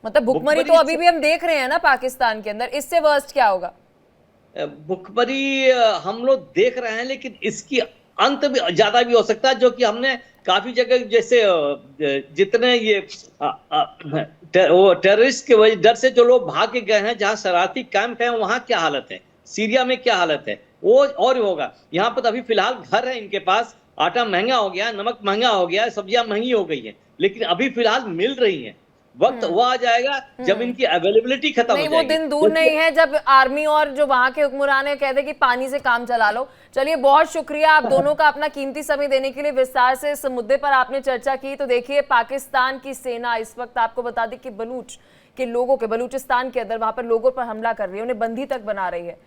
Speaker 1: मतलब भुखमरी तो अभी भी हम देख रहे हैं ना पाकिस्तान के अंदर, इससे वर्स्ट क्या होगा?
Speaker 5: भुखमरी हम लोग देख रहे हैं, लेकिन इसकी अंत भी ज्यादा भी हो सकता है, जो कि हमने काफी जगह, जैसे जितने ये टेररिस्ट के वजह डर से जो लोग भाग के गए हैं, जहां शरारती कैंप है, वहां क्या हालत है, सीरिया में क्या हालत है, वो और होगा। यहाँ पर अभी फिलहाल घर है इनके पास, आटा महंगा हो गया, नमक महंगा हो गया, सब्जियां महंगी हो गई है, लेकिन अभी फिलहाल मिल रही है। वक्त वो आ जाएगा जब इनकी अवेलेबिलिटी खत्म हो जाएगी।
Speaker 1: वो दिन दूर नहीं है जब आर्मी और जो वहां के हुक्मरान है कहते कि पानी से काम चला लो। चलिए, बहुत शुक्रिया आप दोनों का अपना कीमती समय देने के लिए। विस्तार से इस मुद्दे पर आपने चर्चा की। तो देखिए, पाकिस्तान की सेना इस वक्त आपको बता दी कि बलूच के लोगों के, बलूचिस्तान के अंदर वहां पर लोगों पर हमला कर रही है, उन्हें बंदी तक बना रही है।